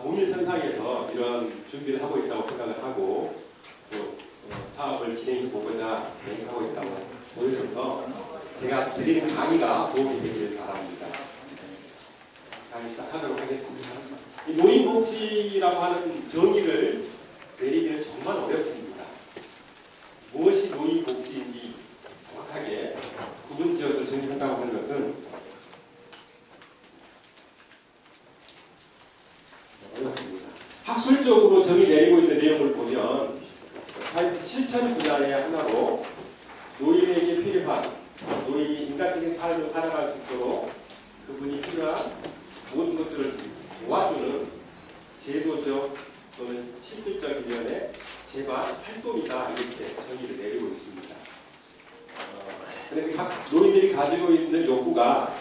공일선상에서 이런 준비를 하고 있다고 생각을 하고 또 사업을 진행해 보고자 진행하고 있다고 보여줘서 제가 드리는 강의가 도움이 되기를 바랍니다. 강의 시작하도록 하겠습니다. 이 노인복지라고 하는 정의를 내리기는 정말 어렵습니다. 무엇이 노인복지인지 정확하게 구분지어서 정의한다고 하는 것은 어렵습니다. 학술적으로 정의 내리고 있는 내용을 보면 실천 분야의 하나로 노인에게 필요한, 노인이 인간적인 삶을 살아갈 수 있도록 그분이 필요한 모든 것들을 도와주는 제도적 또는 실질적인 면의 재반 활동이다, 이렇게 정의를 내리고 있습니다. 그래서 각 노인들이 가지고 있는 욕구가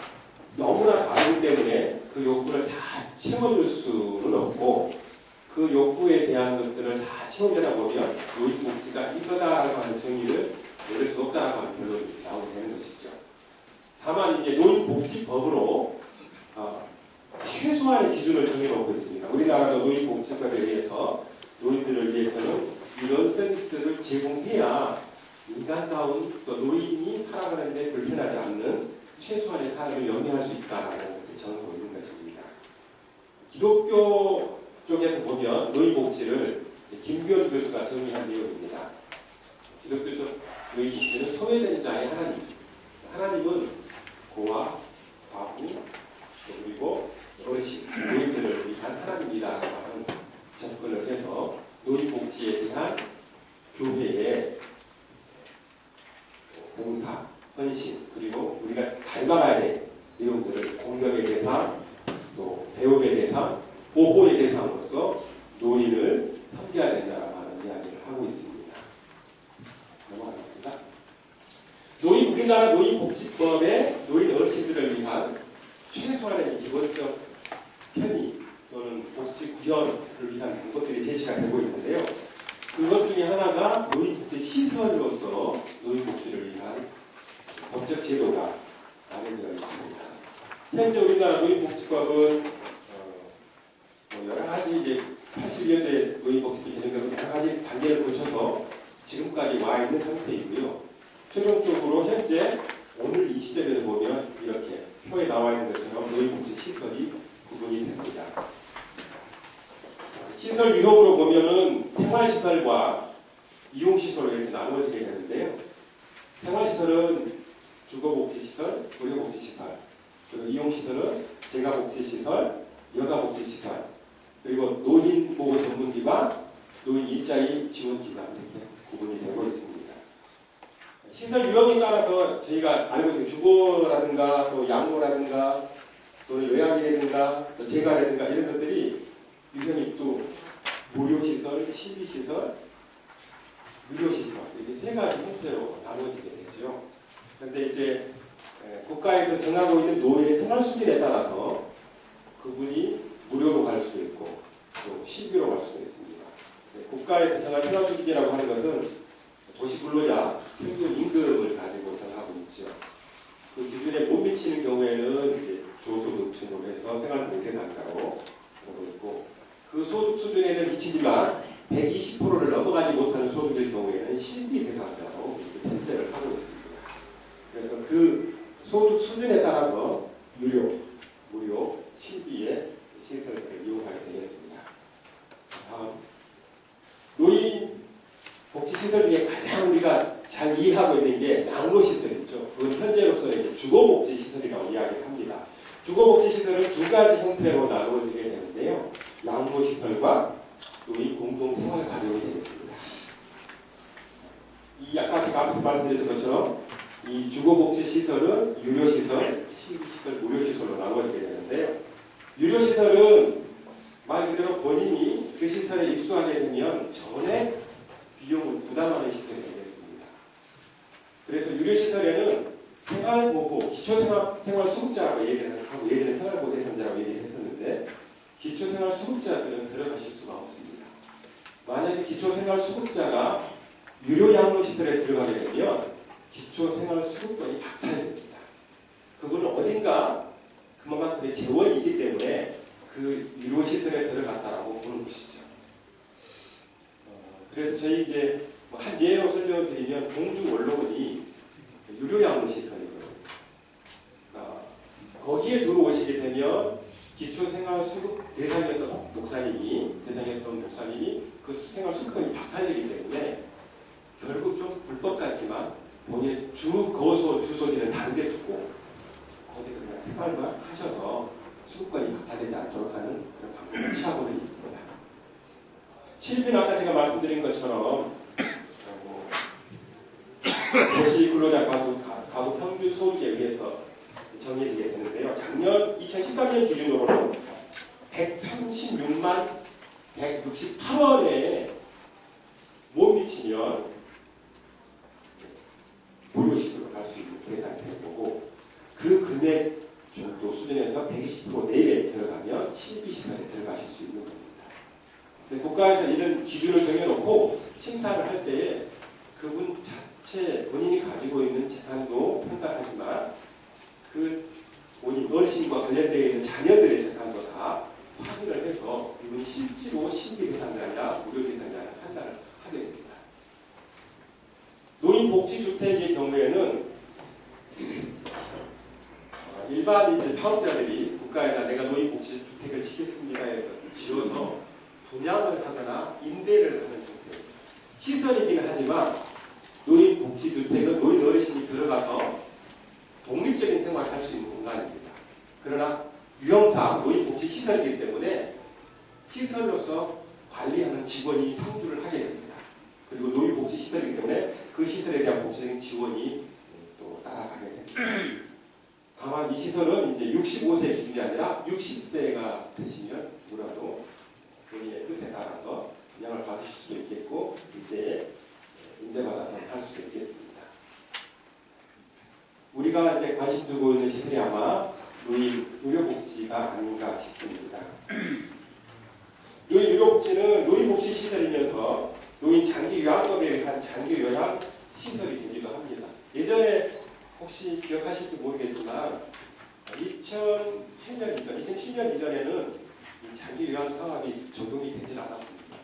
너무나 다르기 때문에 그 욕구를 다 채워줄 수는 없고 그 욕구에 대한 것들을 다 채우려다 보면 노인복지가 이거다라고 하는 정의를 내릴 수 없다라고 하는 결론이 나오게 되는 것이죠. 다만 이제 노인복지법으로 최소한의 기준을 정해놓고 있습니다. 우리나라도 노인복지법에 의해서 노인들을 위해서는 이런 서비스를 제공해야 인간다운 또 노인이 살아가는 데 불편하지 않는 최소한의 삶을 영위할 수 있다라는 것을 정하고 있는 것입니다. 기독교 쪽에서 보면 노인복지를 김규현 교수가 정의한 내용입니다. 기독교적 노인복지는 소외된 자의 하나님, 하나님은 고아, 과부, 그리고 어르신, 노인들을 위한 하나님이라고 하는 접근을 해서 노인복지에 대한 교회의 봉사, 헌신, 그리고 우리가 닮아가야 될 내용들을 공경의 대상, 또 배움의 대상, 보호의 대상으로서 노인을 섬겨야 된다고 하는 이야기를 하고 있습니다. 넘어가겠습니다. 우리나라 노인복지법에 노인 어르신들을 위한 최소한의 기본적 편의 또는 복지 구현을 위한 것들이 제시가 되고 있는데요. 그것 중에 하나가 노인복지 시설로서 노인복지를 위한 법적 제도가 마련되어 있습니다. 현재 우리나라 노인복지법은 여러 가지 이제 80년대 노인복지법 개정되고 여러 가지 단계를 거쳐서 지금까지 와 있는 상태이고요. 최종적으로 현재 오늘 이 시점에서 보면 이렇게 표에 나와 있는 것처럼 노인복지 시설이 구분이 됩니다. 시설 유형으로 보면은 생활시설과 이용시설로 이렇게 나누어지게 되는데요. 생활시설은 주거복지시설, 의료복지시설, 그리고 이용시설은 재가복지시설, 여가복지시설, 그리고 노인보호 전문기관, 노인 일자리 지원기관 이렇게 구분이 되고 있습니다. 시설 유형에 따라서 저희가 알고 있는 주거라든가 또 양로라든가 또는 요양이라든가 또 재가라든가 이런 것들이 유형이 또 무료시설, 실비시설, 무료시설 이렇게 세 가지 형태로 나누어지게 되죠. 그런데 이제 국가에서 정하고 있는 노인의 생활 수준에 따라서 그분이 무료로 갈 수도 있고 또 실비로 갈 수도 있습니다. 국가에서 정한 생활 수준이라고 하는 것은 도시 근로자 평균 임금을 가지고 정하고 있죠. 그 기준에 못 미치는 경우에는 이제 저소득층으로 해서 생활보호 대상자로 보고 있고 그 소득 수준에는 미치지만 120%를 넘어가지 못하는 소득일 경우에는 실비 대상자로 편제를 하고 있습니다. 그래서 그 소득 수준에 따라서 유료, 무료, 실비의 시설을 이용하게 되겠습니다. 다음, 노인 복지시설 중에 가장 우리가 잘 이해하고 있는 게 양로시설이죠. 그건 현재로서는 주거복지시설이라고 이야기를 합니다. 주거복지시설은 두 가지 형태로 나누어지게 되는데요. 양로시설과 노인 공동생활가정이 되겠습니다. 이 아까 제가 앞에서 말씀드렸던 것처럼 이 주거복지시설은 유료시설, 실비시설, 무료시설로 나누어지게 되는데요. 유료시설은 말 그대로 본인이 그 시설에 입소하게 되면 전액 비용을 부담하는 시설이 되겠습니다. 그래서 유료시설에는 생활보호, 기초생활수급자라고 얘기를 하고 예전에 생활보호 대상자라고 얘기를 했었는데 기초생활수급자들은 들어가실 수가 없습니다. 만약에 기초생활수급자가 유료양로시설에 들어가게 되면 기초생활수급권이 박탈됩니다. 그거는 어딘가 그만큼의 재원이 있기 때문에 그 유료시설에 들어갔다라고 저희 이제 한 예로 설명드리면 공중원로원이 유료양로시설이거든요. 거기에 들어오시게 되면 기초생활수급 대상이었던 독사님이 그 생활수급권이 박탈되기 때문에 결국 좀 불법 같지만 본인의 주소지는 다른 데 두고 거기서 그냥 생활만 하셔서 수급권이 박탈되지 않도록 하는 그런 방법을 취하고는 있습니다. 실비는 아까 제가 말씀드린 것처럼 도시 근로자 가구 평균 소득에 의해서 정해지게 되는데요. 작년 2013년 기준으로는 136만 168원에 못 미치면 무료시설로 갈 수 있는 대상이 될 거고, 그 금액 정도 수준에서 120% 내외에 들어가면 실비시설에 들어가실 수 있는 겁니다. 근데 국가에서 이런 기준을 정해놓고 심사를 할 때에 그분 자체 본인이 가지고 있는 재산도 평가하지만 그 본인 어르신과 관련되어 있는 자녀들의 재산도 다 확인을 해서 이분이 실제로 실비 대상자냐 무료 대상자냐 판단을 하게 됩니다. 노인복지주택의 경우에는 일반 이제 사업자들이 국가에다 내가 노인복지주택을 짓겠습니다 해서 지어서 분양을 하거나 임대를 하는 형태 시설이기는 하지만, 노인복지주택은 노인 어르신이 들어가서 독립적인 생활을 할 수 있는 공간입니다. 그러나 유형상 노인복지시설이기 때문에 시설로서 관리하는 직원이 상주를 하게 됩니다. 그리고 노인복지시설이기 때문에 그 시설에 대한 복지적인 지원이 또 따라가게 됩니다. 다만 이 시설은 이제 65세 기준이 아니라 60세가 되시면 누구라도 본인의 뜻에 따라서 분양을 받으실 수도 있겠고, 이때 임대받아서 살 수도 있겠습니다. 우리가 이제 관심 두고 있는 시설이 아마 노인 의료복지가 아닌가 싶습니다. 노인 의료복지는 노인복지 시설이면서 노인 장기 요양법에 의한 장기 요양 시설이 되기도 합니다. 예전에 혹시 기억하실지 모르겠지만 2007년 이전에는 이 장기 요양 사업이 적용이 되질 않았습니다.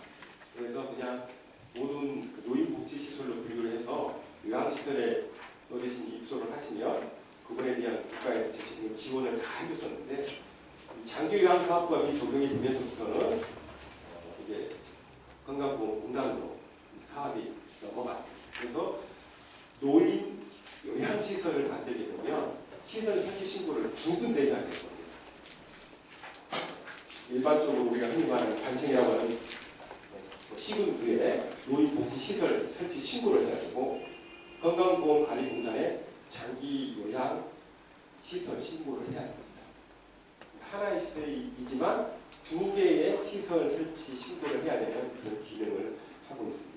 그래서 그냥 모든 노인복지시설로 분류를 해서 요양시설에 어르신이 입소를 하시면 그분에 대한 국가에서 대체적인 지원을 다 해줬었는데, 장기요양사업법이 적용이 되면서부터는 이제 건강보험공단으로 사업이 넘어갔습니다. 그래서 노인 요양시설을 만들게 되면 시설 설치 신고를 두 군데 해야 될 겁니다. 일반적으로 우리가 흔히 말하는 관청이라고 하는 시군구에 노인복지시설 설치 신고를 해야 되고, 건강보험관리공단에 장기요양 시설 신고를 해야 합니다. 하나의 시설이지만 두 개의 시설 설치 신고를 해야 되는 그런 기능을 하고 있습니다.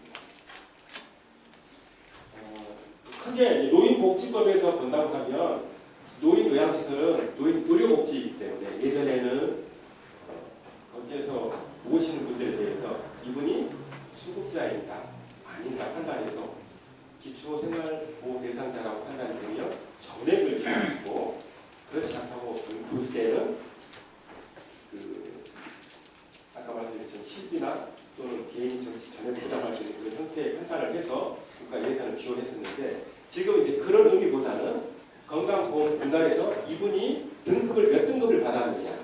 크게 노인복지법에서 본다고 하면 노인요양시설은 노인 의료복지이기 때문에 예전에는 거기에서 모시는 분들에 대해서 이분이 수급자인가 아닌가 판단해서 기초생활보호 대상자라고 판단이 되면 전액을 지급하고, 그렇지 않다고 볼 때는 아까 말씀드린 실비나 또는 개인 정치 전액 부담할 수 있는 그런 형태의 판단을 해서 국가 예산을 지원했었는데, 지금 이제 그런 의미보다는 건강보험공단에서 이분이 등급을 몇 등급을 받았느냐,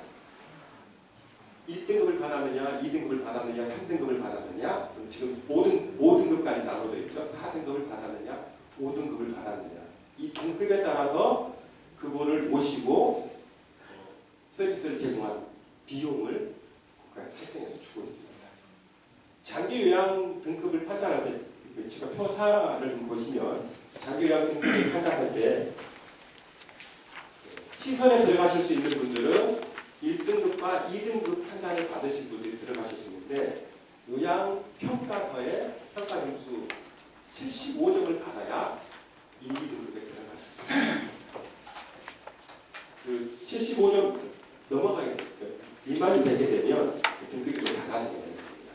1등급을 받았느냐, 2등급을 받았느냐, 3등급을 받았느냐, 지금 5등급까지 나눠져 있죠. 4등급을 받았느냐, 5등급을 받았느냐. 이 등급에 따라서 그분을 모시고 서비스를 제공한 비용을 국가에서 책정해서 주고 있습니다. 장기요양 등급을 판단할 때, 제가 표사를 좀 보시면 장기요양 등급을 판단할 때 시설에 들어가실 수 있는 분들은 1등급과 2등급 판단을 받으신 분들이 들어가실 수 있는데, 요양평가서에 평가점수 75점을 받아야 1, 2등급에 들어가실 수 있습니다. 그 75점 넘어가게 미만이 되게 되면 등급이 또 달라지게 되겠습니다.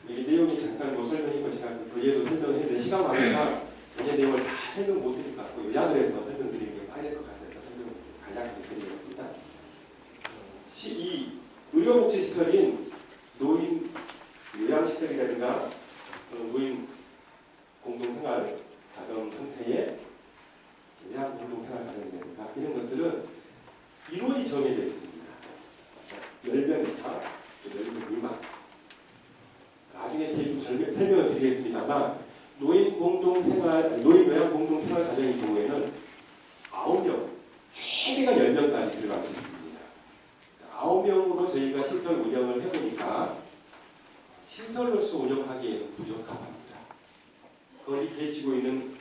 이 내용이 잠깐 설명이고 제가 그 뒤에도 설명했는데 시간 관계상 전체 내용을 다 설명 못 드릴 것 같고 요약을 해서 설명드리는 게 빠질 것 같아서 설명을 간략히 드리겠습니다. 이 의료복지시설인 정해져 있습니다. 10명 이상, 10명 미만. 나중에 설명을 드리겠습니다만 노인 요양 공동생활 가정의 경우에는 9명, 최대가 10명까지 들어갈 수 있습니다. 9명으로 저희가 시설 운영을 해보니까 시설로서 운영하기에는 부족합니다. 거기 계시고 있는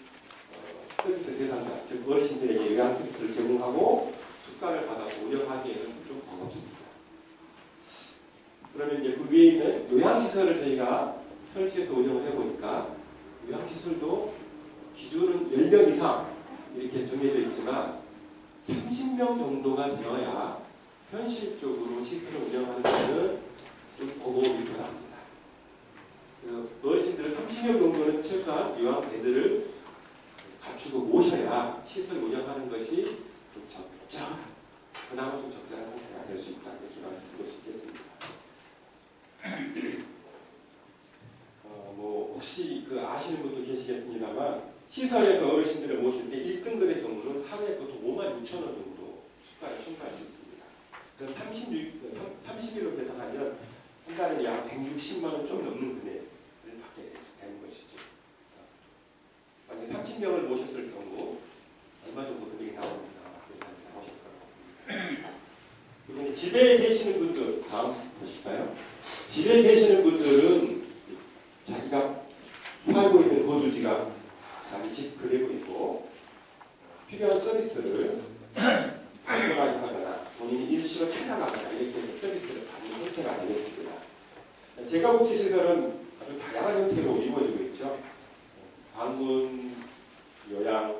서비스 대상자, 즉 어르신들에게 요양 서비스를 제공하고 숙가를 받아서 운영하기에는 좀 버겁습니다. 그러면 이제 그 위에 있는 요양시설을 저희가 설치해서 운영을 해보니까 요양시설도 기준은 10명 이상 이렇게 정해져 있지만 30명 정도가 되어야 현실적으로 시설을 운영하는 것은 좀 버거움이 필요합니다. 어르신들은 30명 정도는 최소한 요양베드를 갖추고 모셔야 시설 운영하는 것이 좀 적절한, 그나마 좀 적절한 상태가 될 수 있다. 이렇게 말씀드릴 수 있겠습니다. 혹시 아시는 분도 계시겠습니다만 시설에서 어르신들을 모실 때 1등급의 경우는 하루에 보통 56,000원 정도 수가를 청구할 수 있습니다. 그럼 30일로 계산하면 한 달에 약 160만 원 좀 넘는 금액을 받게 되는 것이죠. 만약 30명을 모셨을 경우 얼마 정도 금액이 나옵니까? 계산해 보실까요? 이번에 집에 계시는 분들 다음 보실까요? 집에 계시는 분들은 자기가 살고 있는 거주지가 자기 집 그대로이고 필요한 서비스를 발견하게 하거나 본인이 일시로 찾아가거나 이렇게 해서 서비스를 받는 형태가 되겠습니다. 재가복지시설은 아주 다양한 형태로 이루어지고 있죠. 방문, 요양,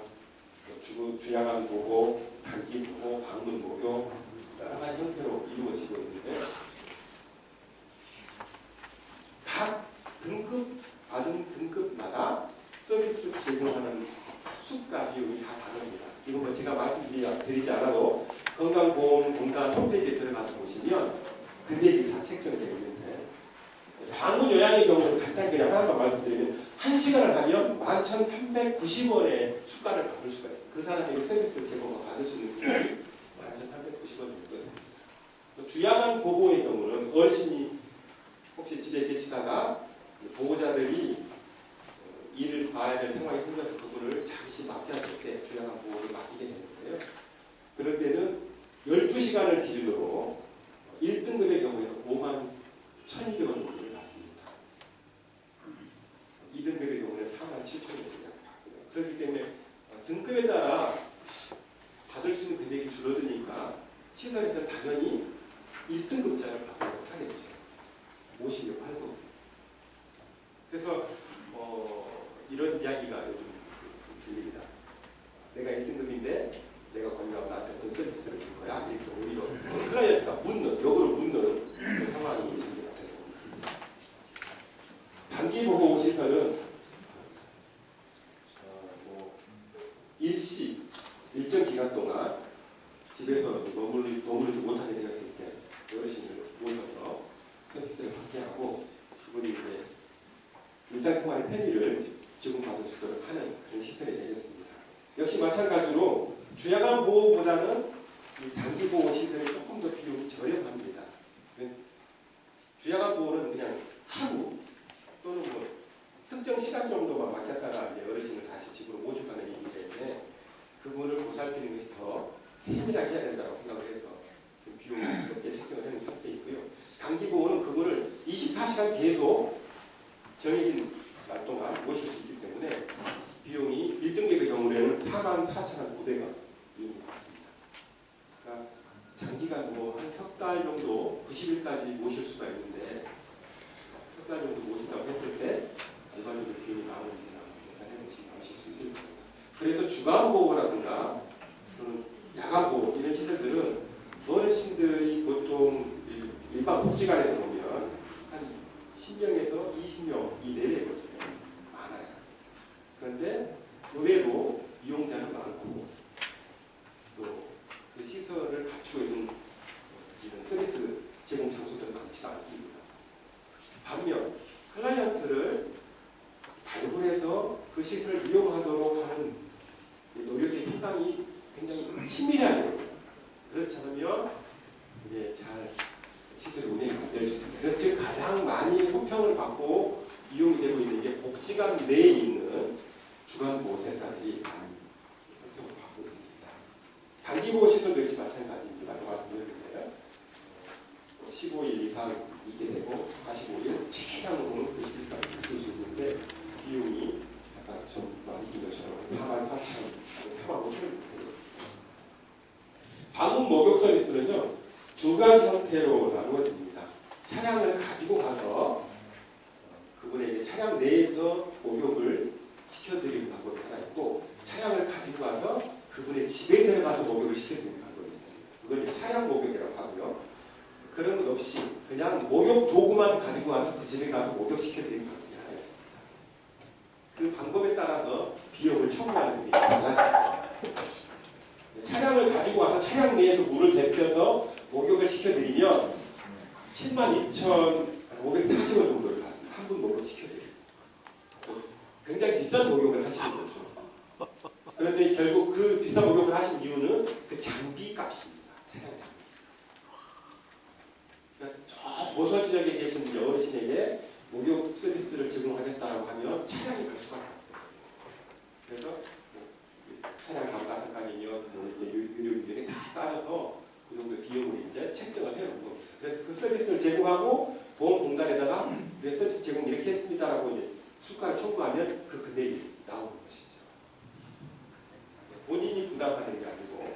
주야간 보호, 단기 보호, 방문 목욕 여러 가지 형태로 이루어지고 있는데 각 받은 등급마다 서비스 제공하는 수가 비용이 다 다릅니다. 이건 제가 말씀드리지 않아도 건강보험공단 홈페이지에 들어가서 보시면 금액이 다 책정되어 있는데 방문 요양의 경우는 간단히 그냥 하나만 말씀드리면 1시간을 하면 11,390원의 수가를 받을 수가 있어요. 그 사람에게 서비스 제공을 받을 수 있는 금액이 11,390원 정도입니다. 주야간 보호의 경우는 어르신이 혹시 집에 계시다가 보호자들이 일을 봐야 될 상황이 생겨서 그분을 잠시 맡겼을 때 주야간 보호를 맡기게 되는데요. 그럴 때는 12시간을 기준으로 1등급의 경우에는 51,200원 정도를 받습니다. 2등급의 경우는 47,000원 받고요. 그렇기 때문에 등급에 따라 받을 수 있는 금액이 줄어드니까 시설에서 당연히 1등급자를 받도록 하게 되죠. 모시려고 하고. 그래서 이런 이야기가 요즘 들립니다. 내가 1등급인데 내가 건강 나한테 어떤 서비스를 줄 거야? 이렇게 오히려 클라이언트가 역으로 묻는 그 상황이 전개가 되고 있습니다. 단기보호 시설은 일정 기간 동안 집에서 머무르지 못하게 되었을 때 어르신을 모셔서 서비스를 받게 하고 그분이 이제 일상생활의 편의를 제공받을 수 있도록 하는 그런 시설이 되겠습니다. 역시 마찬가지로 주야간 보호보다는 이 단기 보호 시설이 조금 더 비용이 저렴합니다. 주야간 보호는 그냥 하루 또는 특정 시간 정도만 맡겼다가 이제 어르신을 다시 집으로 모셔가는 일이기 때문에 그분을 보살피는 것이 더 세밀하게 해야 된다고 생각을 해서 좀 비용이 높게 책정을 하는 상태에 있고요. 단기 보호는 그분을 24시간 계속 정해진 날 동안 모실 수 있기 때문에 비용이 1등급의 경우에는 44,900원 비용이 받습니다. 그러니까 장기간 한 석 달 정도 90일까지 모실 수가 있는데 석 달 정도 모신다고 했을 때 얼마 정도 비용이 나오는지 계산해 보시면 아실 수 있을 겁니다. 그래서 주간보호라든가 또는 야간보호 이런 시설들은 어르신들이 보통 일반 복지관에서 보면 한 10명에서 20명 이 내외거든요. 많아요. 그런데 의외로 이용자는 많고 또 그 시설을 갖추고 있는 이런 서비스 제공 장소들은 많지가 않습니다. 반면 클라이언트를 발굴해서 그 시설을 이용하도록 하는 노력의 상당히 굉장히 친밀하게 됩니다. 그렇지 않으면 이게 잘 시설이 운행이 안 될 수 있습니다. 그래서 지금 가장 많이 호평을 받고 이용이 되고 있는 게 복지관 내에 있는 주간보호센터들이 많이 호평을 받고 있습니다. 단기보호시설도 역시 마찬가지입니다. 말씀드렸는데요. 15일 이상 있게 되고 45일 최장으로는 90일까지 있을 수 있는데 비용이 아까 좀 말씀드린 것처럼 44,000, 45,000원 되겠습니다. 방문 목욕 서비스는요, 두 가지 형태로 나누어집니다. 차량을 가지고 가서 그분에게 차량 내에서 목욕을 시켜드리는 방법이 하나 있고, 차량을 가지고 가서 그분의 집에 들어가서 목욕을 시켜드리는 방법이 있습니다. 그걸 이제 차량 목욕이라고 하고요. 그런 것 없이 그냥 목욕 도구만 가지고 와서 그 집에 가서 목욕시켜드리는 방법이 하나 있습니다. 그 방법에 따라서 비용을 청구하는 게 달라집니다. 차량을 가지고 와서 차량 내에서 물을 데펴서 목욕을 시켜드리면 72,540원 정도를 받습니다. 한 분 목욕 시켜드립니다. 굉장히 비싼 목욕을 하시는 거죠. 그런데 결국 그 비싼 목욕을 하신 이유는 그 장비 값입니다. 차량 장비. 그러니까 저 모서 지역에 계신 어르신에게 목욕 서비스를 제공하겠다고 하면 차량이 갈 수밖에 없어요. 그래서 차량 감가상각이며 유료비용이 다 따져서 그 정도 비용을 이제 책정을 해놓은 겁니다. 그래서 그 서비스를 제공하고 보험공단에다가 내 서비스 제공 이렇게 했습니다라고 이제 수가를 청구하면 그 금액이 나오는 것이죠. 본인이 분담하는 게 아니고,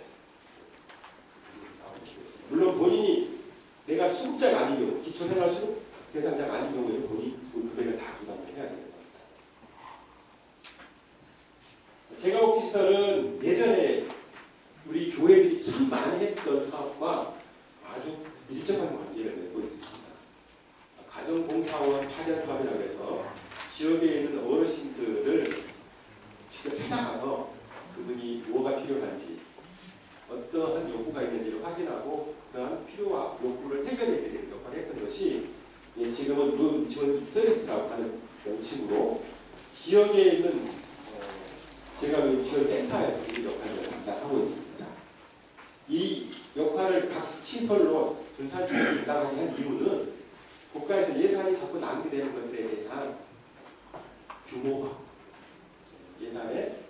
물론 본인이 내가 수급자가 아닌 경우, 기초생활수급 대상자가 아닌 경우에는 본인 그 금액을 다 부담을 해야 되는 겁니다. 개가복지시설은 예전에 우리 교회들이 참 많이 했던 사업과 아주 밀접한 관계를 맺고 있습니다. 가정봉사원 파견사업이라고 해서 지역에 있는 어르신들을 직접 찾아가서 그분이 뭐가 필요한지, 어떠한 요구가 있는지를 확인하고 그러한 필요와 욕구를 해결해드리는 역할을 했던 것이, 지금은 지원 서비스라고 하는 명칭으로 지역에 있는 제가 지원센터에서 이 역할을 담당하고 있습니다. 이 역할을 각 시설로 분산적으로 담당하게 한 이유는 국가에서 예산이 자꾸 낭비되는 것들에 대한 규모화, 예산의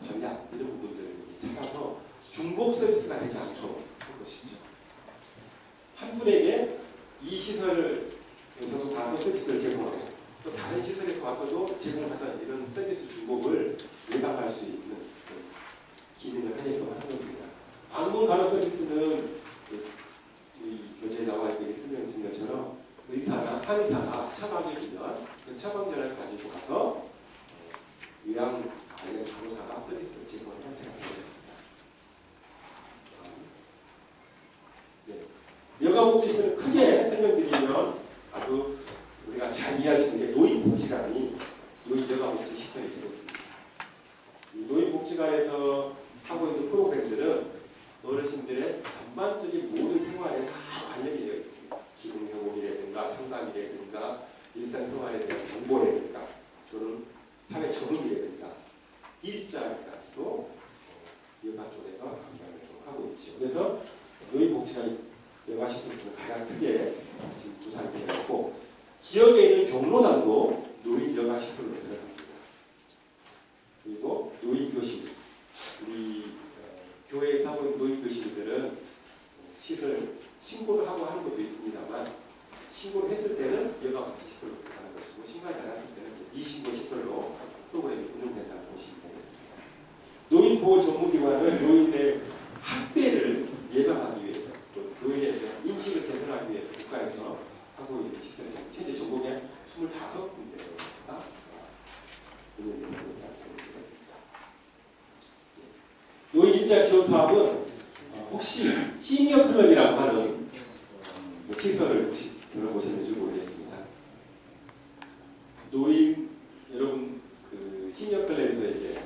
전략 이런 부분들을 찾아서 중복 서비스가 되지 않도록 한 것이죠. 한 분에게 이 시설에서도 가서 서비스를 제공하고 또 다른 시설에서 와서도 제공하던 이런 서비스 중복을 예방할 수 있는 기능을 하려고 하는 겁니다. 방문 간호 서비스는 우리 교재에 나와 있는 설명드린 것처럼 의사나 한의사가 처방을 주면 그 처방전을 가지고 가서 요양 관련 간호사가 서비스를 제공하는 형태가 되겠습니다. 여가복지시설은 크게 설명드리면 아주 우리가 잘 이해할 수 있는 게 노인복지관이 여가복지시설이 되겠습니다. 이 노인복지관에서 하고 있는 프로그램들은 어르신들의 전반적인 모든 생활에 다 관련이 되어 있습니다. 기능회복이라든가 상담이라든가 일상생활에 대한 정보라든가 또는 사회 적응이라든가 일자리까지도 여가 쪽에서 감당을 하고 있죠. 그래서 노인복지관 여가시설에서는 가장 크게 지금 구상되어 있고, 지역에 있는 경로당도 노인 여가시설로 들어갑니다. 그리고 노인교실, 우리 교회에서 하고 있는 노인교실들은 시설 신고를 하고 하는 것도 있습니다만, 신고를 했을 때는 여가복지시설로 들어가는 것이고, 신고하지 않았을 때는 미신고 시설로 프로그램이 운영된다고 보시면 되겠습니다. 노인보호 전문기관은 노인의 학대를 예방하기 위해서, 또 노인에 대한 인식을 개선하기 위해서 국가에서 하고 있는 시설이 현재 전국에 25군데가 운영된다고 되겠습니다. 노인 일자 지원 사업은 혹시 시니어 클럽이라고 하는 시설을 혹시 들어보셨는지 모르겠습니다. 노인 여러분 그 시니어 클럽에서 이제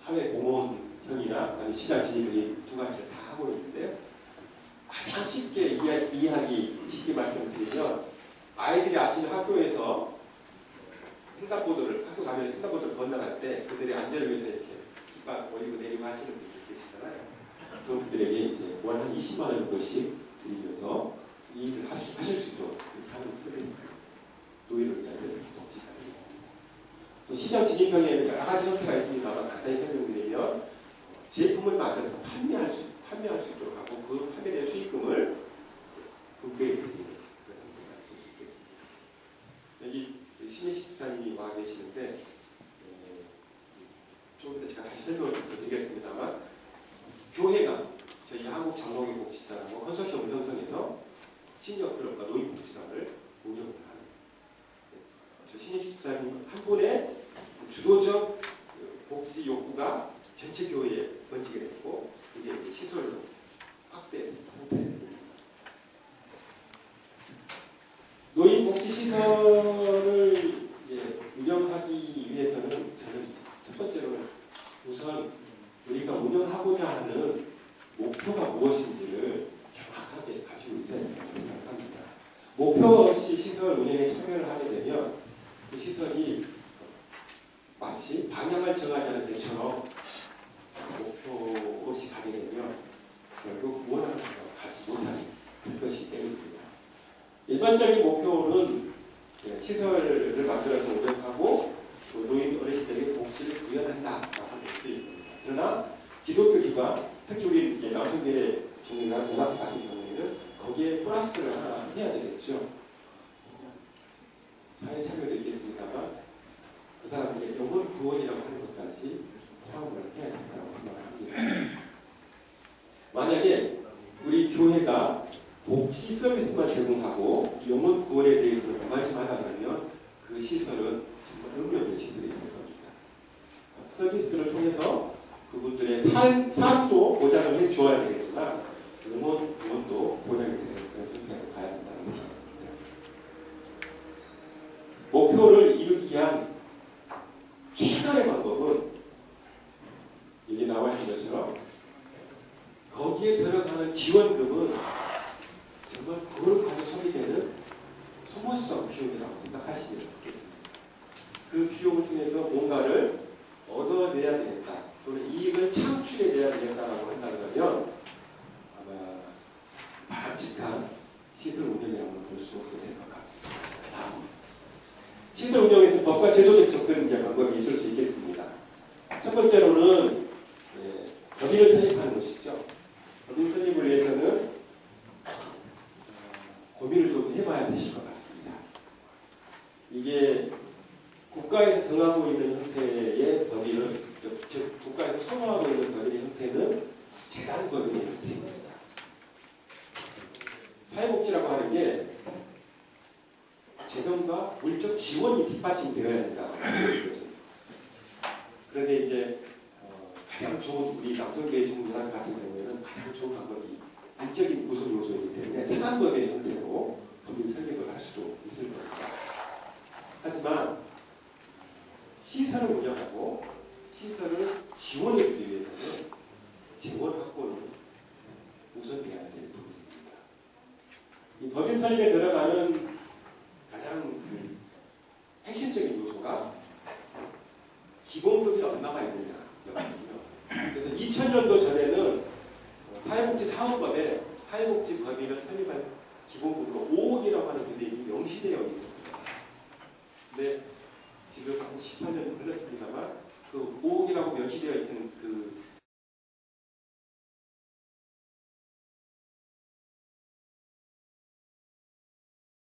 사회공헌형이나 아니면 시장 진입형이 두 가지를 다 하고 있는데요. 가장 쉽게 이해하기 쉽게 말씀드리면, 아이들이 아침에 학교에서 학교 가면 횡단보도를 건너갈 때 그들의 안전을 위해서 이렇게 깃발 올리고 내리고 하시는 분들 계시잖아요. 그런 분들에게 이제 월 한 20만 원 정도씩 드리면서 이 일을 하실 수 있도록 이렇게 하는 서비스, 노인을 위한 서비스 복지가 되겠습니다. 또 시장 진입형에는 여러 가지 형태가 있습니다만 간단히 설명드리면 제품을 만들어서 판매할 수 있도록 하고 그 판매된 수익금을 분배해 드리는 그런 형태가 있을 수 있겠습니다. 여기 신혜식 집사님이 와 계시는데 좀 이따 제가 다시 설명을 좀 드리겠습니다만 교회가 저희 한국장로교복지사라고 컨소시엄을 형성해서 신협클럽과 노인복지관을 운영을 하는 저 신혜식 집사님 한 분의 주도적 복지 욕구가 전체 교회에 번지게 됐고 이게 시설로 확대 형태입니다. 노인복지시설을 운영하기 위해서는 저는 첫 번째로는 우선 우리가 운영하고자 하는 목표가 무엇인지를 정확하게 가지고 있어야 된다고 생각합니다. 목표 없이 시설 운영에 참여를 하게 되면 그 시설이 마치 방향을 정하지 않은 데처럼 목표 없이 가게 되면 결국 원하는 것을 가지 못하는 것이 때문입니다. 일반적인 목표는 시설을 만들어서 운영하고 노인 어르신들에게 복지를 구현한다라고 하는 목표입니다. 그러나 기독교 기관, 특히 우리 남성교회 종류나 연합 같은 경우에는 거기에 플러스를 하나 해야 되겠죠. 사회 참여도 있겠습니다만 그 사람에게 영혼 구원이라고 하는 것까지 포함을 해야 된다고 생각합니다. 만약에 우리 교회가 복지 서비스만 제공하고 영혼 구원에 대해서는 무관심하다 그러면 그 시설은 정말 의미 없는 시설이 될 겁니다. 서비스를 통해서 그분들의 삶도 보장을 해 주어야 되겠지만 영혼 구원도 보장이 되는 그런 형태로 가야 된다고 생각합니다. 목표를 이루기 위한 최선의 방법은 여기 나와 있는 것처럼 거기에 들어가는 지원금은 정말 거룩하게 소비되는 소모성 비용이라고 생각하시면 좋겠습니다. 그 비용을 통해서 뭔가를 얻어내야 되겠다 또는 이익을 창출해내야 되겠다라고 한다면 아마 바람직한 시설 운영이라고 볼 수 없게 될 것 같습니다. 다음 시설 운영에서 법과 제도적 접근 방법이 있을 수 있겠습니다. 첫 번째로는 법인을 설립하는 것이죠. 법인 설립을 위해서는 고민을 좀 해봐야 되실 것 같습니다. 이게 국가에서 정하고 있는 형태의 법인은, 즉 국가에서 선호하고 있는 법인의 형태는 재단 법인의 형태입니다. 사회복지라고 하는 게 재정과 물적 지원이 뒷받침되어야 된다고 하거든요. 그런데 이제 가장 좋은 우리 남성교회 종문학 같은 경우에는 가장 좋은 방법이 안적인 구성 요소이기 때문에 재단법인의 형태로 법인 설립을 할 수도 있을 겁니다. 하지만 시설을 운영하고 시설을 지원하기 위해서는 재원 확보는 우선돼야 될 부분입니다. 이 법인 설립에 들어가는 가장 핵심적인 요소가 기본급이 얼마가 있느냐였거든요. 그래서 2000년도 전에는 사회복지사업법에 사회복지법인을 설립할 기본급으로 5억이라고 하는 금액이 명시되어 있었습니다. 근데 지금 한 18년 흘렀습니다만 그 5억이라고 명시되어 있던